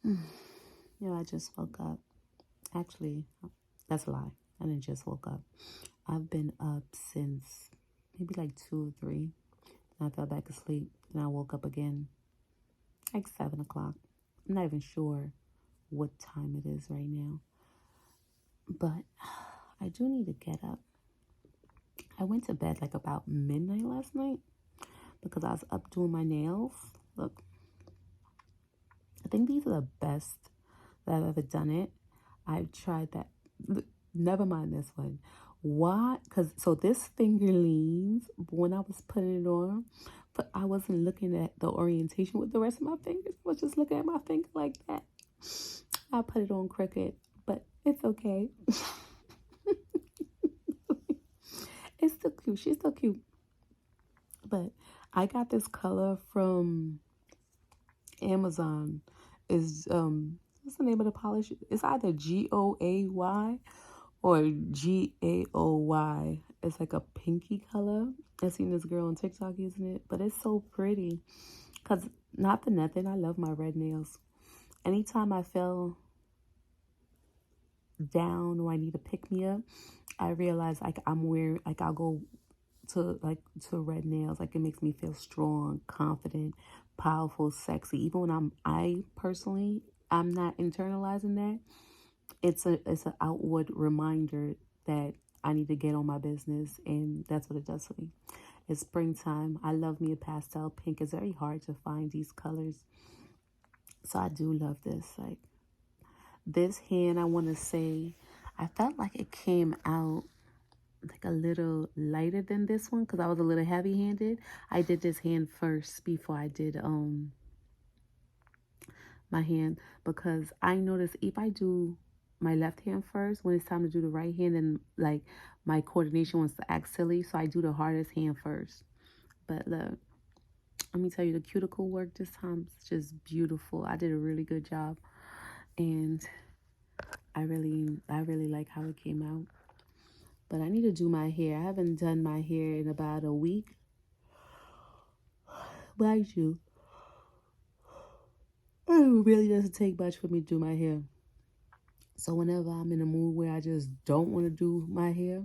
Yeah, I just woke up. Actually, that's a lie. I didn't just woke up. I've been up since maybe like 2 or 3. And I fell back asleep. And I woke up again like 7 o'clock. I'm not even sure what time it is right now. But I do need to get up. I went to bed like about midnight last night because I was up doing my nails. Look, I think these are the best that I've ever done it. I've tried that. Never mind this one. Why? Because so this finger leans when I was putting it on, but I wasn't looking at the orientation with the rest of my fingers. I was just looking at my finger like that. I put it on crooked, but it's okay. It's still cute. She's still cute. But I got this color from Amazon. Is what's the name of the polish? It's either GOAY or GAOY. It's like a pinky color. I've seen this girl on TikTok using it, but it's so pretty. Cause not for nothing, I love my red nails. Anytime I feel down or I need to pick me up, I realize like I'm wearing like I'll go to red nails. Like it makes me feel strong, confident, powerful, sexy. Even when I personally I'm not internalizing that. It's an outward reminder that I need to get on my business, and that's what it does for me. It's springtime. I love me a pastel pink. It's very hard to find these colors, so I do love this. Like this hand, I want to say, I felt like it came out like a little lighter than this one because I was a little heavy-handed. I did this hand first before I did my hand because I noticed if I do my left hand first, when it's time to do the right hand, and like my coordination wants to act silly, so I do the hardest hand first. But look, let me tell you, the cuticle work this time is just beautiful. I did a really good job, and I really like how it came out. But I need to do my hair. I haven't done my hair in about a week. Mind you, it really doesn't take much for me to do my hair. So whenever I'm in a mood where I just don't want to do my hair,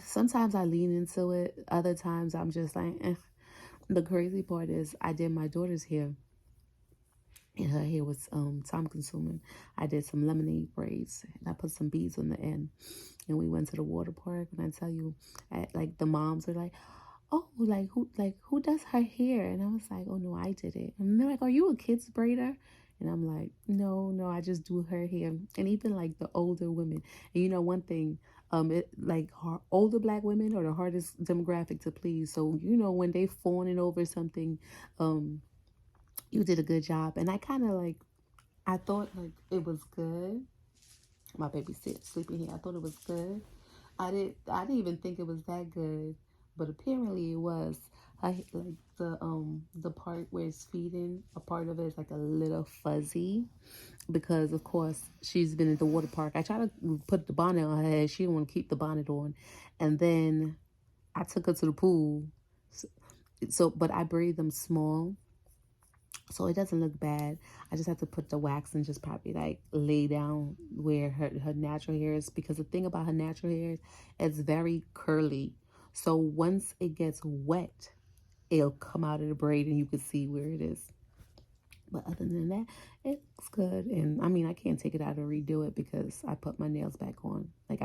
sometimes I lean into it. Other times I'm just like, eh. The crazy part is I did my daughter's hair, and her hair was time consuming. I did some lemonade braids, and I put some beads on the end. And we went to the water park, and I tell you, like the moms are like, oh, like who does her hair? And I was like, oh no, I did it. And they're like, are you a kid's braider? And I'm like, no, I just do her hair. And even like the older women. And you know one thing, it like older black women are the hardest demographic to please. So you know when they fawning over something, you did a good job. And I kind of like, I thought like it was good. My baby sleeping here. I thought it was good. I didn't even think it was that good, but apparently it was. I like the part where it's feeding. A part of it is like a little fuzzy because of course she's been at the water park. I tried to put the bonnet on her head. She didn't want to keep the bonnet on, and then I took her to the pool. So but I braid them small, so it doesn't look bad. I just have to put the wax and just probably like lay down where her natural hair is, because the thing about her natural hair is it's very curly. So once it gets wet, it'll come out of the braid and you can see where it is. But other than that, it looks good. And I mean, I can't take it out and redo it because I put my nails back on. Like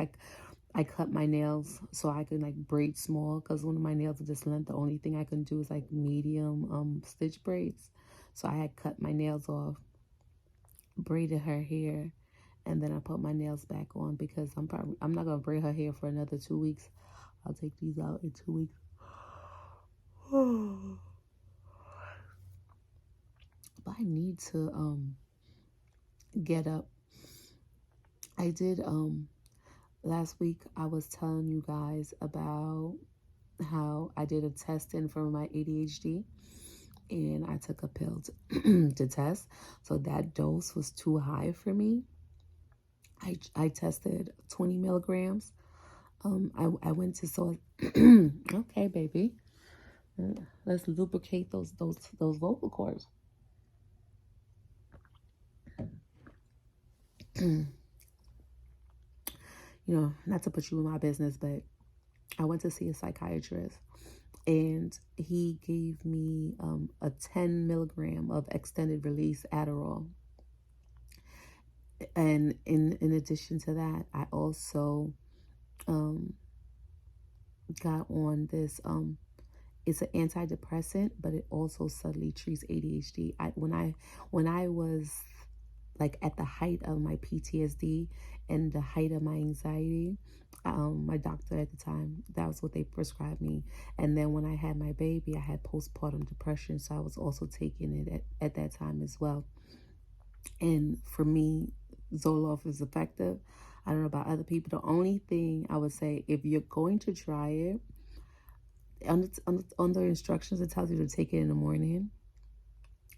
I cut my nails so I can like braid small because one of my nails is this length. The only thing I can do is like medium stitch braids. So I had cut my nails off, braided her hair, and then I put my nails back on because I'm not gonna braid her hair for another 2 weeks. I'll take these out in 2 weeks. But I need to get up. I did last week I was telling you guys about how I did a testing for my ADHD, and I took a pill to test. So that dose was too high for me. I tested 20 milligrams. I went to so okay, baby. Let's lubricate those vocal cords. Not to put you in my business, but I went to see a psychiatrist, and he gave me a 10 milligram of extended release Adderall. And in addition to that, I also um, got on this. It's an antidepressant, but it also subtly treats ADHD. When I was like at the height of my PTSD and the height of my anxiety, my doctor at the time, that was what they prescribed me. And then when I had my baby, I had postpartum depression, so I was also taking it at that time as well. And for me, Zoloft is effective. I don't know about other people. The only thing I would say, if you're going to try it, on the instructions, it tells you to take it in the morning.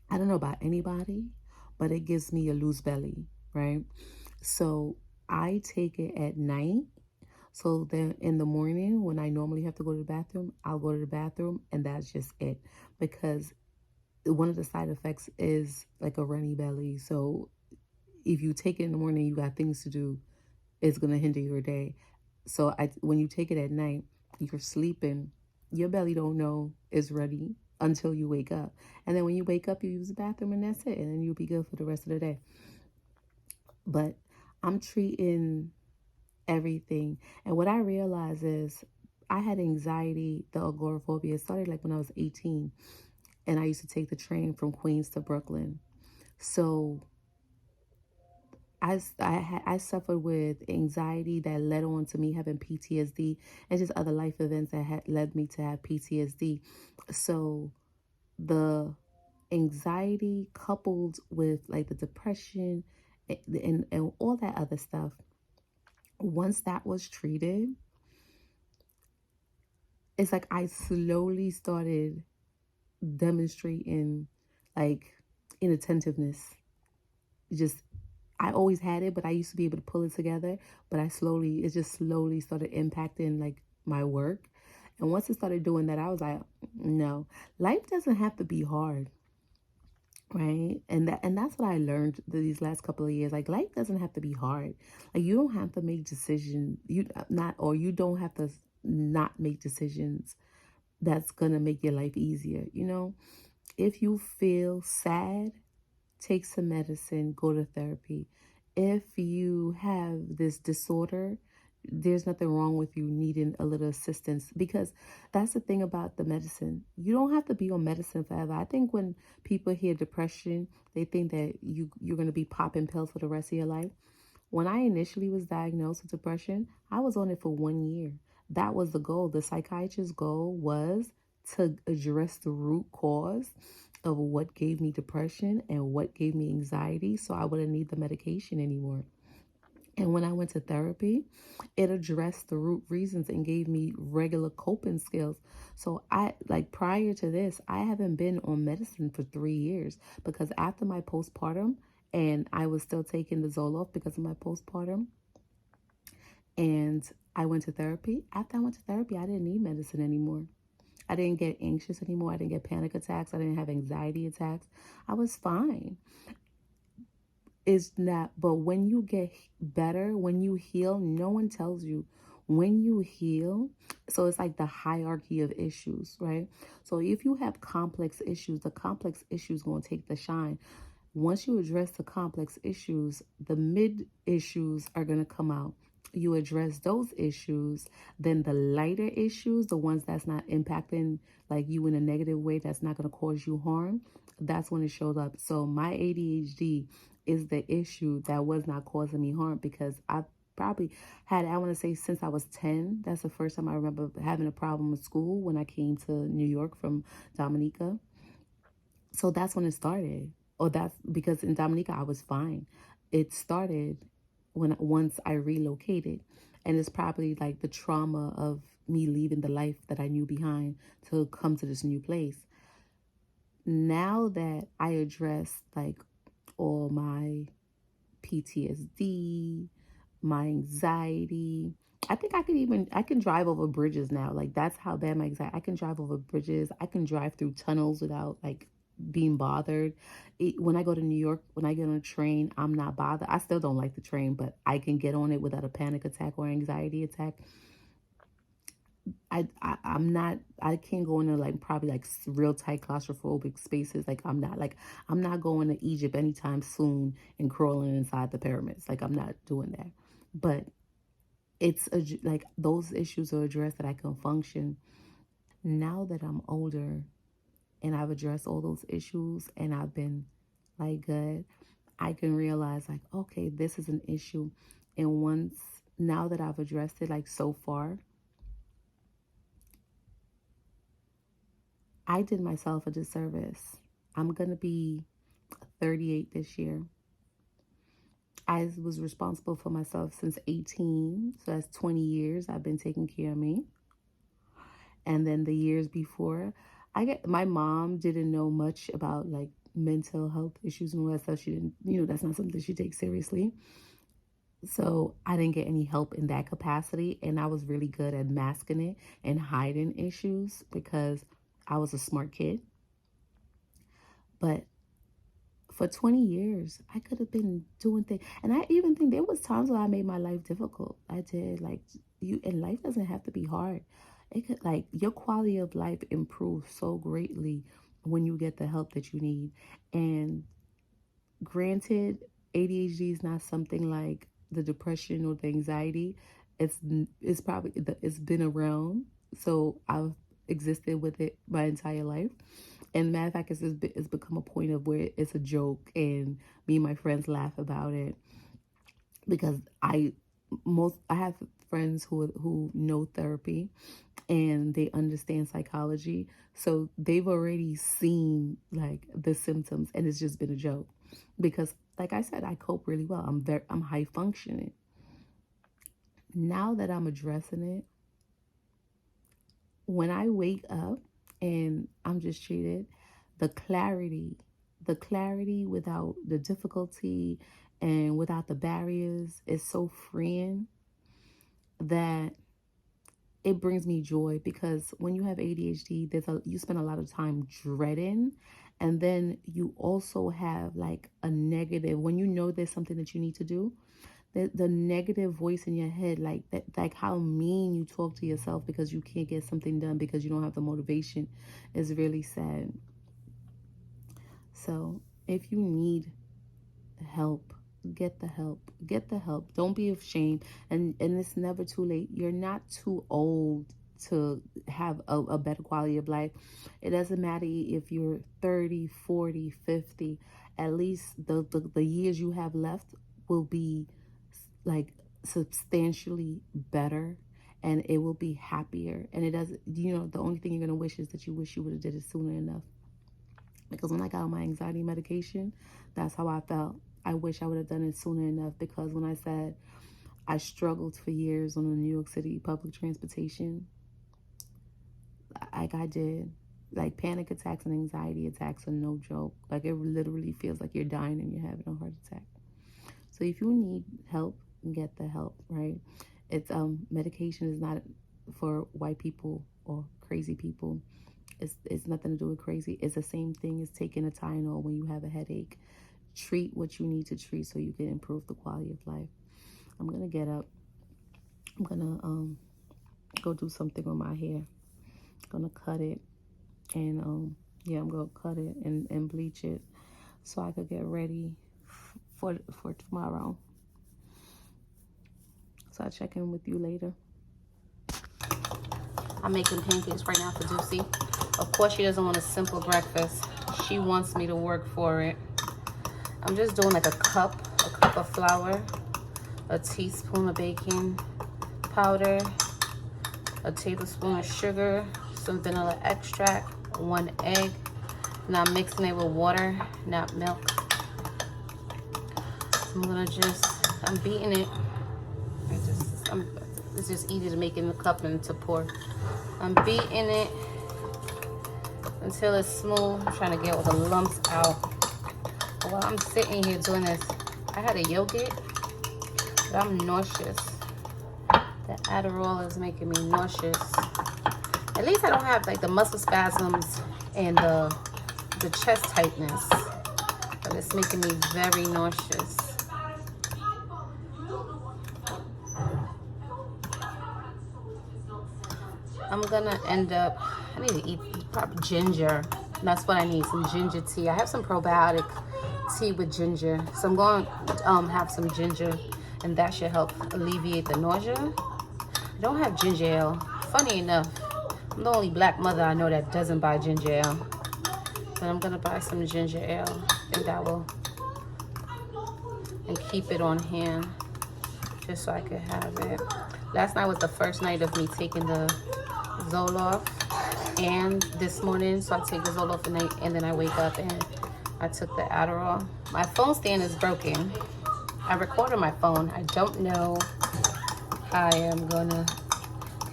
I don't know about anybody, but it gives me a loose belly, right? So I take it at night. So then in the morning, when I normally have to go to the bathroom, I'll go to the bathroom, and that's just it. Because one of the side effects is like a runny belly. So if you take it in the morning, you got things to do, it's going to hinder your day. So when you take it at night, you're sleeping, your belly don't know it's ready until you wake up. And then when you wake up, you use the bathroom, and that's it. And then you'll be good for the rest of the day. But I'm treating everything. And what I realize is I had anxiety, the agoraphobia. It started like when I was 18. And I used to take the train from Queens to Brooklyn. So I suffered with anxiety that led on to me having PTSD, and just other life events that had led me to have PTSD. So the anxiety coupled with like the depression and all that other stuff, once that was treated, it's like I slowly started demonstrating like inattentiveness. Just I always had it, but I used to be able to pull it together. But it just slowly started impacting like my work. And once it started doing that, I was like, no, life doesn't have to be hard, right? And that's what I learned these last couple of years. Like life doesn't have to be hard. Like you don't have to make decisions. You don't have to not make decisions that's gonna make your life easier. If you feel sad, take some medicine, go to therapy. If you have this disorder, there's nothing wrong with you needing a little assistance, because that's the thing about the medicine. You don't have to be on medicine forever. I think when people hear depression, they think that you're going to be popping pills for the rest of your life. When I initially was diagnosed with depression, I was on it for 1 year. That was the goal. The psychiatrist's goal was to address the root cause of what gave me depression and what gave me anxiety, so I wouldn't need the medication anymore. And when I went to therapy, it addressed the root reasons and gave me regular coping skills. So prior to this, I haven't been on medicine for 3 years, because after my postpartum, and I was still taking the Zoloft because of my postpartum, and I went to therapy. After I went to therapy, I didn't need medicine anymore. I didn't get anxious anymore. I didn't get panic attacks. I didn't have anxiety attacks. I was fine. It's not, but when you get better, when you heal, no one tells you. When you heal, so it's like the hierarchy of issues, right? So if you have complex issues, the complex issues going to take the shine. Once you address the complex issues, the mid issues are going to come out. You address those issues, then the lighter issues, the ones that's not impacting like you in a negative way, that's not going to cause you harm, that's when it shows up. So my ADHD is the issue that was not causing me harm, because I've probably had, I want to say, since I was 10. That's the first time I remember having a problem with school, when I came to New York from Dominica. So that's when it started. Or that's because in Dominica I was fine. It started once I relocated. And it's probably like the trauma of me leaving the life that I knew behind to come to this new place. Now that I address like all my PTSD, my anxiety, I think I can drive over bridges now. Like that's how bad my anxiety. I can drive over bridges. I can drive through tunnels without like being bothered. When I go to New York, when I get on a train, I'm not bothered. I still don't like the train, but I can get on it without a panic attack or anxiety attack. I'm not, I can't go into like probably like real tight claustrophobic spaces. Like I'm not going to Egypt anytime soon and crawling inside the pyramids. Like I'm not doing that. But like those issues are addressed that I can function. Now that I'm older and I've addressed all those issues and I've been like good, I can realize like, okay, this is an issue. And now that I've addressed it like so far, I did myself a disservice. I'm going to be 38 this year. I was responsible for myself since 18. So that's 20 years I've been taking care of me. And then the years before, my mom didn't know much about like mental health issues and all that stuff. She didn't, that's not something she takes seriously. So I didn't get any help in that capacity. And I was really good at masking it and hiding issues because I was a smart kid. But for 20 years, I could have been doing things. And I even think there was times where I made my life difficult. I did. Like, and life doesn't have to be hard. It could, like, your quality of life improves so greatly when you get the help that you need. And granted, ADHD is not something like the depression or the anxiety. It's been around. So I've existed with it my entire life. And matter of fact, it's become a point of where it's a joke, and me and my friends laugh about it because I have friends who know therapy and they understand psychology, so they've already seen like the symptoms, and it's just been a joke because, like I said, I cope really well. I'm high functioning. Now that I'm addressing it, when I wake up and I'm just treated, the clarity without the difficulty and without the barriers is so freeing that it brings me joy. Because when you have ADHD, you spend a lot of time dreading, and then you also have like a negative, when you know there's something that you need to do, the negative voice in your head, like that, like how mean you talk to yourself because you can't get something done because you don't have the motivation, is really sad. So if you need help, get the help. Don't be ashamed. And it's never too late. You're not too old to have a better quality of life. It doesn't matter if you're 30, 40, 50. At least the years you have left will be like substantially better, and it will be happier. And it doesn't, the only thing you're going to wish is that you wish you would have did it sooner enough. Because when I got on my anxiety medication, that's how I felt. I wish I would have done it sooner enough, because when I said I struggled for years on the New York City public transportation, like I did, like panic attacks and anxiety attacks are no joke. Like it literally feels like you're dying and you're having a heart attack. So if you need help, get the help, right? It's medication is not for white people or crazy people. It's nothing to do with crazy. It's the same thing as taking a Tylenol when you have a headache. Treat what you need to treat so you can improve the quality of life. I'm gonna get up. I'm gonna go do something with my hair. I'm gonna cut it, and yeah, I'm gonna cut it and bleach it so I could get ready for tomorrow. So I'll check in with you later. I'm making pancakes right now for Deucey. Of course, she doesn't want a simple breakfast. She wants me to work for it. I'm just doing like a cup of flour, a teaspoon of baking powder, a tablespoon of sugar, some vanilla extract, 1 egg. Now I'm mixing it with water, not milk. I'm beating it. It's just easy to make in the cup and to pour. I'm beating it until it's smooth. I'm trying to get all the lumps out. But while I'm sitting here doing this, I had a yogurt, but I'm nauseous. The Adderall is making me nauseous. At least I don't have like the muscle spasms and the the chest tightness, but it's making me very nauseous. I'm gonna end up, I need to eat probably ginger. That's what I need, some ginger tea. I have some probiotic tea with ginger, so I'm going to have some ginger, and that should help alleviate the nausea. I don't have ginger ale. Funny enough, I'm the only black mother I know that doesn't buy ginger ale. But I'm gonna buy some ginger ale. I think that will, and keep it on hand just so I could have it. Last night was the first night of me taking the Zoloft, and this morning, so I take the Zoloft at night, and then I wake up and I took the Adderall. My phone stand is broken. I recorded my phone. I don't know how I am gonna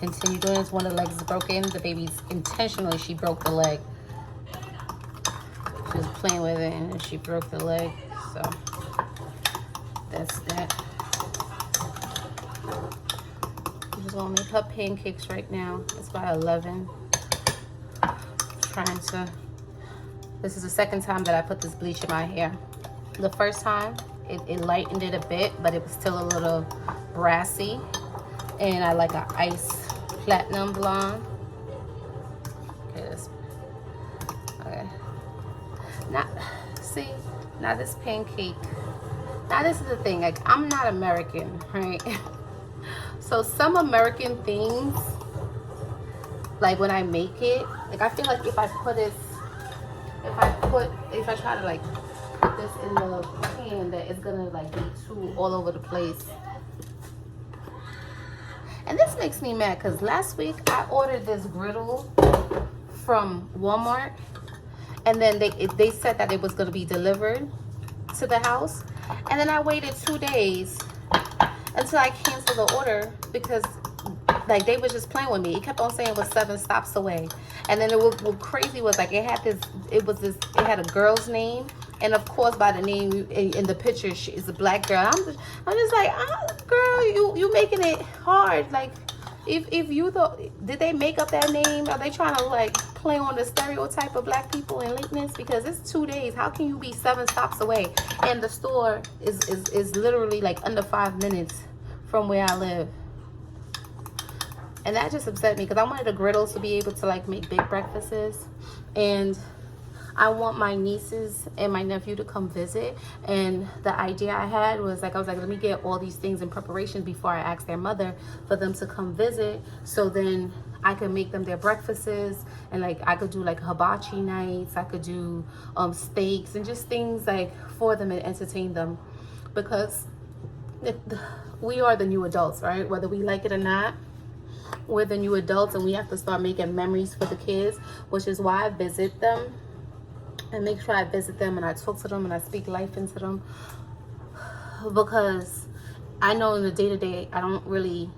continue doing this. One of the legs is broken. The baby's intentionally, she broke the leg. She was playing with it and she broke the leg. So that's that. I'm just gonna make her pancakes right now. It's about 11. Trying to, this is the second time that I put this bleach in my hair. The first time, it lightened it a bit, but it was still a little brassy. And I like an ice platinum blonde. Okay. Now, see, now this pancake. Now this is the thing, like I'm not American, right? So some American things, like when I make it, like I feel like if I put this, if I try to like put this in the pan, that it's gonna like be too all over the place. And this makes me mad because last week I ordered this griddle from Walmart, and then they said that it was gonna be delivered to the house, and then I waited 2 days until I canceled the order because like they were just playing with me. It kept on saying it was 7 stops away, and then what crazy was like it had a girl's name, and of course by the name in the picture she is a black girl. I'm just like, girl, you making it hard. Like if you thought, did they make up that name? Are they trying to like play on the stereotype of black people in lateness? Because it's 2 days. How can you be 7 stops away? And the store is literally like under 5 minutes from where I live. And that just upset me because I wanted the griddles to be able to like make big breakfasts, and I want my nieces and my nephew to come visit. And the idea I had was like, I was like, let me get all these things in preparation before I ask their mother for them to come visit, so then I could make them their breakfasts, and like I could do like hibachi nights, I could do steaks and just things like for them and entertain them, because we are the new adults, right? Whether we like it or not, we're the new adults, and we have to start making memories for the kids, which is why I visit them and make sure I visit them and I talk to them and I speak life into them, because I know in the day-to-day I don't really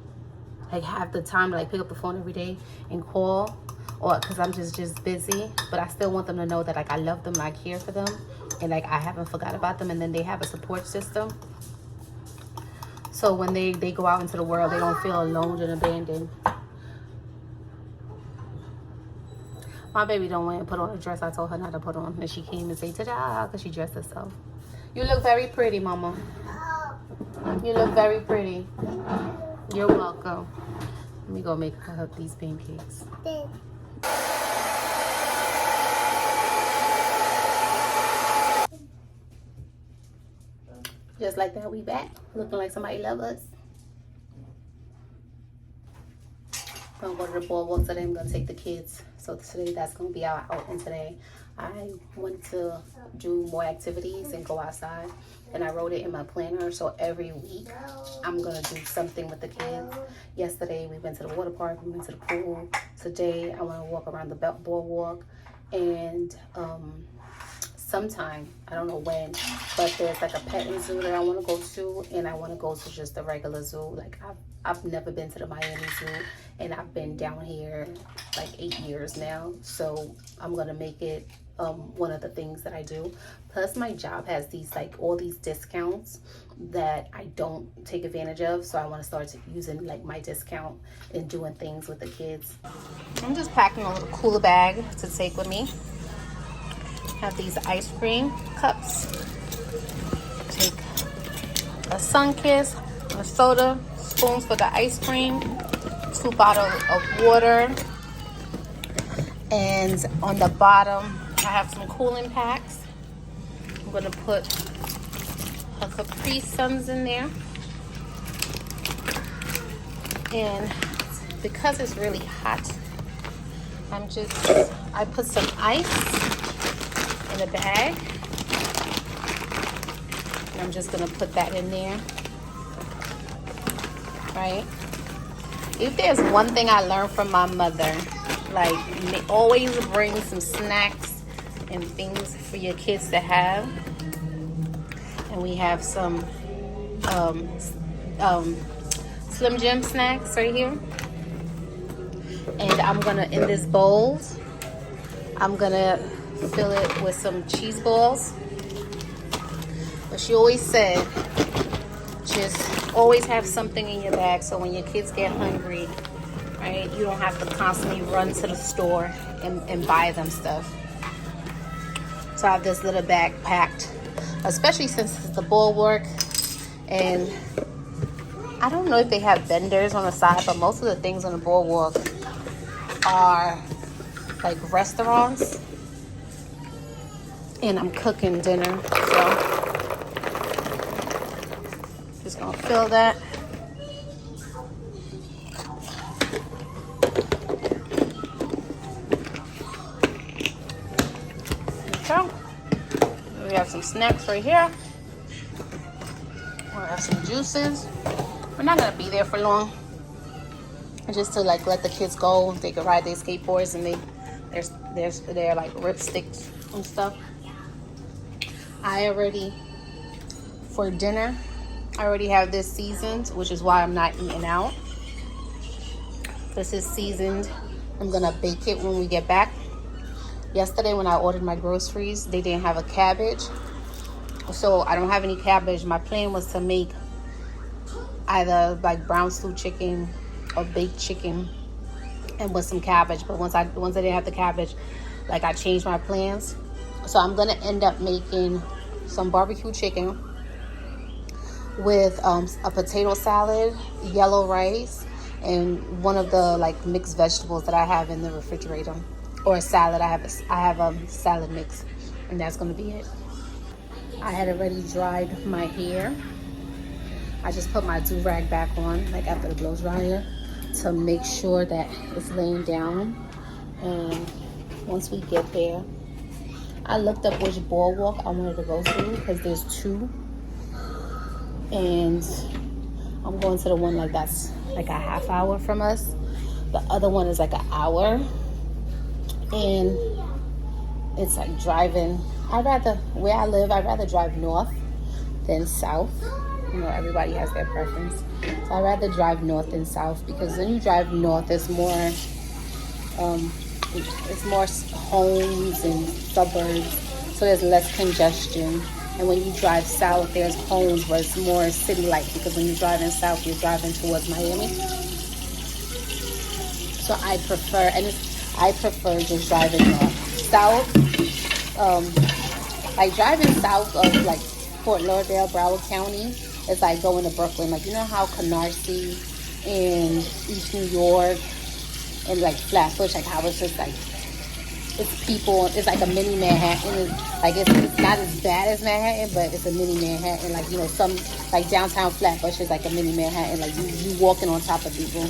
like have the time to like pick up the phone every day and call, or because I'm just busy. But I still want them to know that like I love them and I care for them, and like I haven't forgot about them, and then they have a support system. So when they go out into the world, they don't feel alone and abandoned. My baby don't want to put on a dress I told her not to put on, and she came and said, ta-da, because she dressed herself. You look very pretty, Mama. You look very pretty. You're welcome. Let me go make her these pancakes. Just like that, we back. Looking like somebody love us. I'm gonna go to the boardwalk today. I'm gonna take the kids. So today, that's gonna be our outing today. I want to do more activities and go outside, and I wrote it in my planner. So every week, I'm gonna do something with the kids. Yesterday, we went to the water park. We went to the pool. Today, I want to walk around the boardwalk, and sometime, I don't know when, but there's like a petting zoo that I want to go to, and I want to go to just the regular zoo. Like I've never been to the Miami Zoo, and I've been down here like 8 years now, so I'm gonna make it one of the things that I do. Plus my job has these like all these discounts that I don't take advantage of, so I want to start using like my discount and doing things with the kids. I'm just packing a little cooler bag to take with me. Have these ice cream cups. Take a Sunkist, a soda, spoons for the ice cream, 2 bottles of water, and on the bottom I have some cooling packs. I'm gonna put a Capri Suns in there, and because it's really hot, I put some ice in a bag, and I'm just gonna put that in there, right? If there's one thing I learned from my mother, like, always bring some snacks and things for your kids to have. And we have some Slim Jim snacks right here. And I'm gonna, in this bowl, I'm gonna fill it with some cheese balls. But she always said, just always have something in your bag so when your kids get hungry, right, you don't have to constantly run to the store and buy them stuff. So I have this little bag packed, especially since it's the Bulwark, and I don't know if they have vendors on the side, but most of the things on the Bulwark are like restaurants, and I'm cooking dinner, so just gonna fill that. Okay. We have some snacks right here. We'll have some juices. We're not gonna be there for long. Just to like let the kids go. They can ride their skateboards, and they're like ripsticks and stuff. For dinner, I already have this seasoned, which is why I'm not eating out. This is seasoned. I'm gonna bake it when we get back. Yesterday when I ordered my groceries, they didn't have a cabbage. So I don't have any cabbage. My plan was to make either like brown stew chicken or baked chicken and with some cabbage. But once I didn't have the cabbage, like, I changed my plans. So I'm gonna end up making some barbecue chicken with a potato salad, yellow rice, and one of the like mixed vegetables that I have in the refrigerator, or a salad. I have a salad mix, and that's gonna be it. I had already dried my hair. I just put my do-rag back on, like after the blow dryer, to make sure that it's laying down. And once we get there, I looked up which boardwalk I wanted to go to because there's 2. And I'm going to the one like that's like a half hour from us. The other one is like an hour. And it's like driving. Where I live, I'd rather drive north than south. You know, everybody has their preference. So I'd rather drive north than south, because when you drive north, it's more homes and suburbs, so there's less congestion. And when you drive south, there's homes, but it's more city-like, because when you're driving south, you're driving towards Miami. So I prefer just driving north. South, like driving south of like Fort Lauderdale, Broward County, it's like going to Brooklyn. Like, you know how Canarsie and East New York and like Flatbush, like how it's just like, it's people, it's like a mini Manhattan. It's not as bad as Manhattan, but it's a mini Manhattan. Like, you know, some, like downtown Flatbush is like a mini Manhattan. Like you walking on top of people.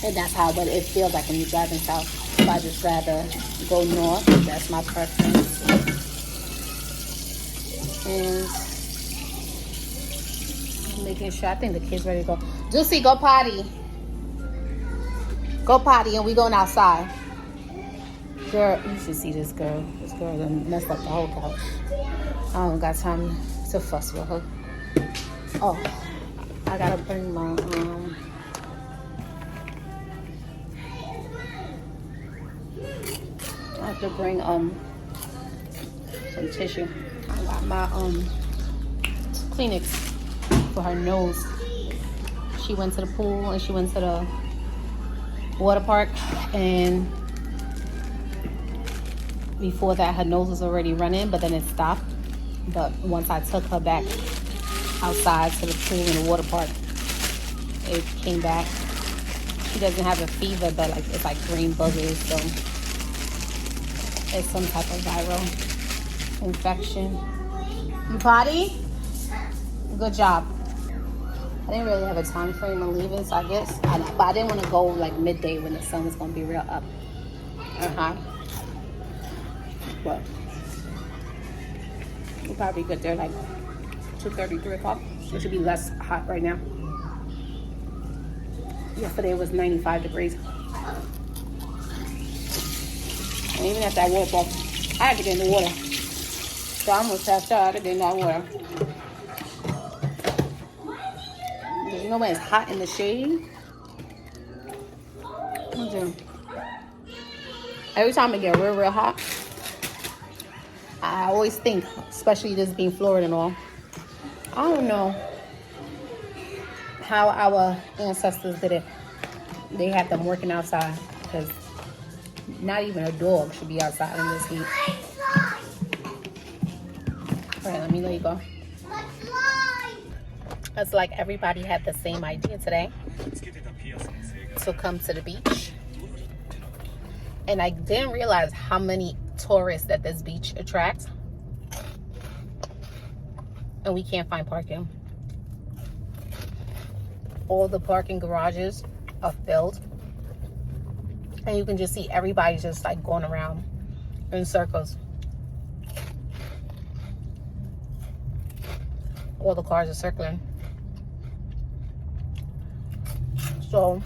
And that's how what it feels like when you're driving south. So I just rather go north. That's my preference. And I'm making sure, I think the kids ready to go. Juicy, go potty. Go potty, and we going outside. Girl, you should see this girl. This girl done messed up the whole couch. I don't got time to fuss with her. Oh, I gotta bring my I have to bring some tissue. I got my Kleenex for her nose. She went to the pool and she went to the water park, and before that, her nose was already running, but then it stopped. But once I took her back outside to the pool in the water park, it came back. She doesn't have a fever, but like it's like green buzzes, so it's some type of viral infection. You potty? Good job. I didn't really have a time frame on leaving, so I guess, but I didn't want to go like midday when the sun was going to be real up and high. But we'll probably get there like 2:30, 3 o'clock. It should be less hot right now. Yesterday it was 95 degrees. And even after I woke up, I had to get in the water. So I almost passed out. I had to get in that water. You know when it's hot in the shade? Every time it get real, real hot, I always think, especially this being Florida and all, I don't know how our ancestors did it. They had them working outside because not even a dog should be outside in this heat. All right, let me let you go. It's like everybody had the same idea today to come to the beach. And I didn't realize how many tourists that this beach attracts. And we can't find parking. All the parking garages are filled. And you can just see everybody just like going around in circles. All the cars are circling. So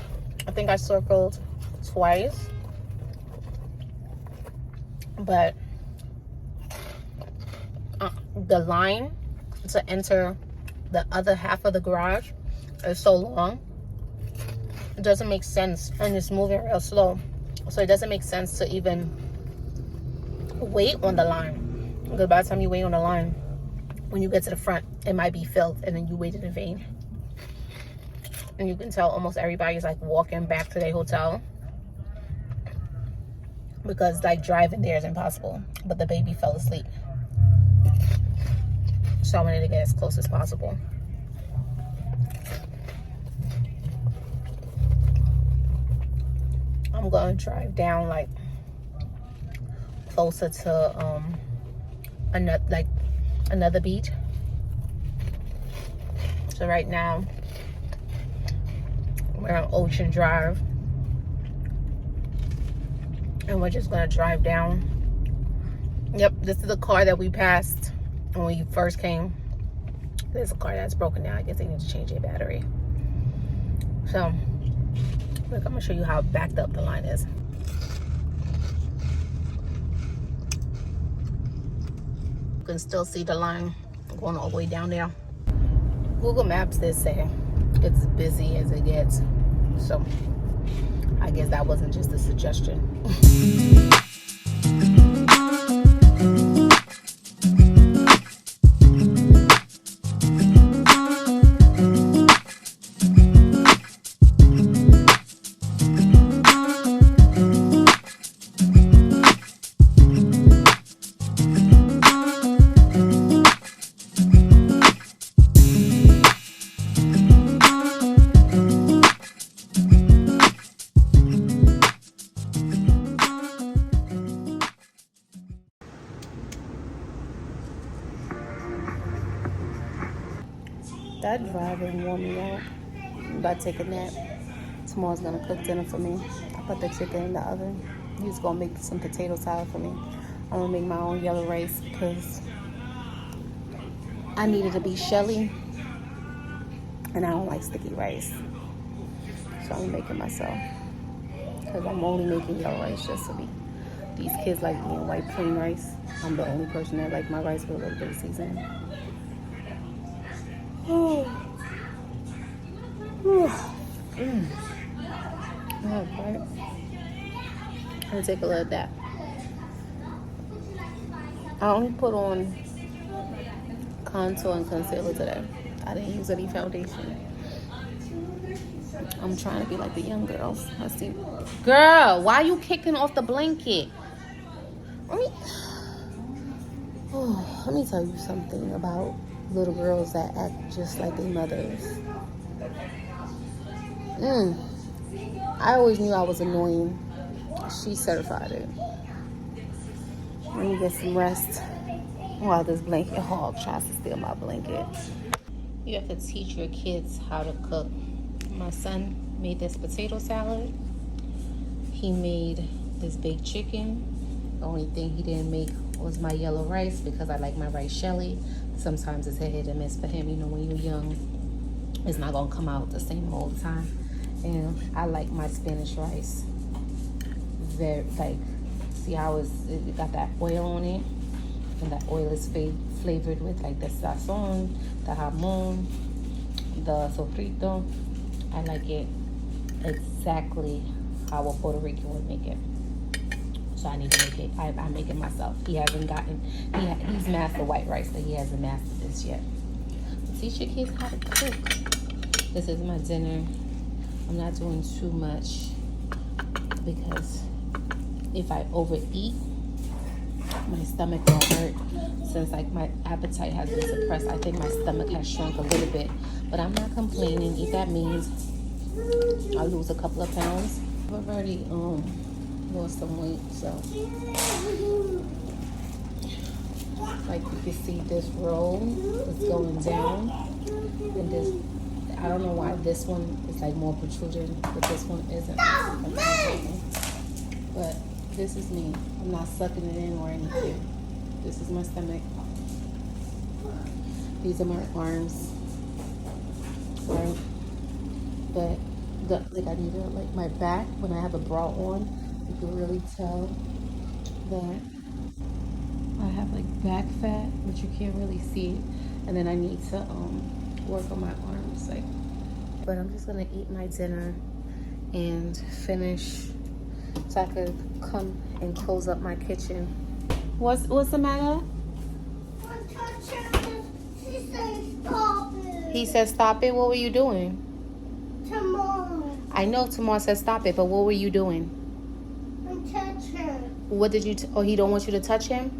I think I circled twice, but the line to enter the other half of the garage is so long. It doesn't make sense, and it's moving real slow. So it doesn't make sense to even wait on the line. Because by the time you wait on the line, when you get to the front, it might be filled, and then you waited in vain. And you can tell almost everybody's like walking back to their hotel because like driving there is impossible. But the baby fell asleep, so I wanted to get as close as possible. I'm gonna drive down like closer to another beach. So right now we're on Ocean Drive, and we're just gonna drive down. Yep, this is the car that we passed when we first came. There's a car that's broken down. I guess they need to change their battery. So look, I'm gonna show you how backed up the line is. You can still see the line going all the way down there. Google Maps did say it's busy as it gets, so I guess that wasn't just a suggestion. That driving wore me out. I'm about to take a nap. Tomorrow's gonna cook dinner for me. I put the chicken in the oven. He's gonna make some potato salad for me. I'm gonna make my own yellow rice because I need it to be shelly, and I don't like sticky rice. So I'm making myself, because I'm only making yellow rice just to be. These kids like eating white plain rice. I'm the only person that like my rice with a little bit of seasoning. Oh, right. I'm gonna take a look at that. I only put on contour and concealer today. I didn't use any foundation. I'm trying to be like the young girls. I see. Girl, why are you kicking off the blanket? Let me tell you something about little girls that act just like their mothers. I always knew I was annoying. She certified it. Let me get some rest while this blanket hog tries to steal my blanket. You have to teach your kids how to cook. My son made this potato salad. He made this baked chicken. The only thing he didn't make was my yellow rice because I like my rice shelly. Sometimes it's a hit and miss for him. You know, when you're young, it's not gonna come out the same all the time. And I like my Spanish rice. Very see how it got that oil on it, and that oil is flavored with like the sazon, the jamon, the sofrito. I like it exactly how a Puerto Rican would make it. So I need to make it. I make it myself. He hasn't gotten. He's mastered white rice, but he hasn't mastered this yet. Teach your kids how to cook. This is my dinner. I'm not doing too much because if I overeat, my stomach will hurt. Since like my appetite has been suppressed, I think my stomach has shrunk a little bit. But I'm not complaining. If that means I lose a couple of pounds, I've already lost some weight. So like you can see, this roll is going down, and this, I don't know why this one is like more protruding, but this one isn't. But this is me. I'm not sucking it in or anything. This is my stomach. These are my arms. Right? But like I need to, like my back, when I have a bra on, you can really tell that I have like back fat, but you can't really see it. And then I need to work on my arms, like. But I'm just gonna eat my dinner and finish so I could come and close up my kitchen. What's the matter? He said stop it. What were you doing? I know Tamar said stop it, but what were you doing? Touch him. What did you? He don't want you to touch him.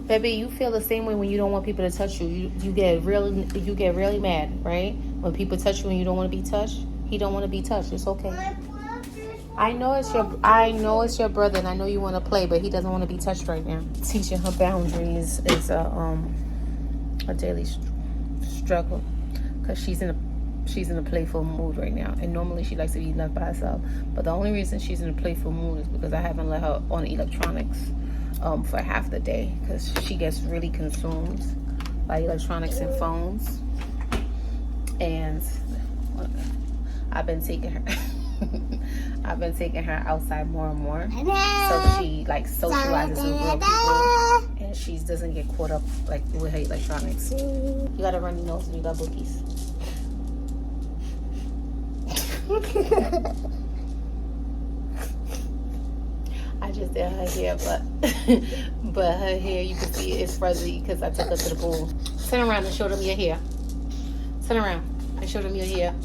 Baby, you feel the same way when you don't want people to touch you. You get really mad, right? When people touch you and you don't want to be touched. He don't want to be touched. It's okay. I know it's your brother, and I know you want to play, but he doesn't want to be touched right now. Teaching her boundaries is a daily struggle because she's in a playful mood right now, and normally she likes to be left by herself. But the only reason she's in a playful mood is because I haven't let her on electronics for half the day, because she gets really consumed by electronics and phones. And I've been taking her outside more and more, so she like socializes with real people, and she doesn't get caught up like with her electronics. You got a runny nose and you got bookies. I just did her hair, but her hair, you can see it's fuzzy because I took her to the pool. Turn around and show them your hair. Turn around and show them your hair.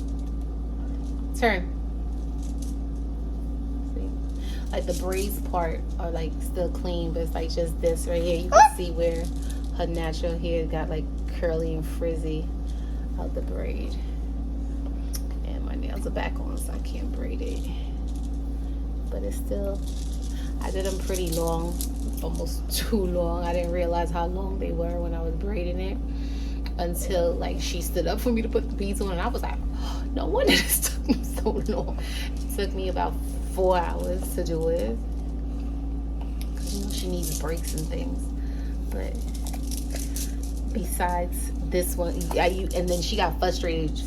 Turn. See? Like the braids part are like still clean, but it's like just this right here. You can see where her natural hair got like curly and frizzy out the braid. And my nails are back on, so I can't braid it. But it's still, I did them pretty long, almost too long. I didn't realize how long they were when I was braiding it until like she stood up for me to put the beads on, and I was like, oh, no wonder this took me so long. It took me about 4 hours to do it, because you know she needs breaks and things. But besides this one, and then she got frustrated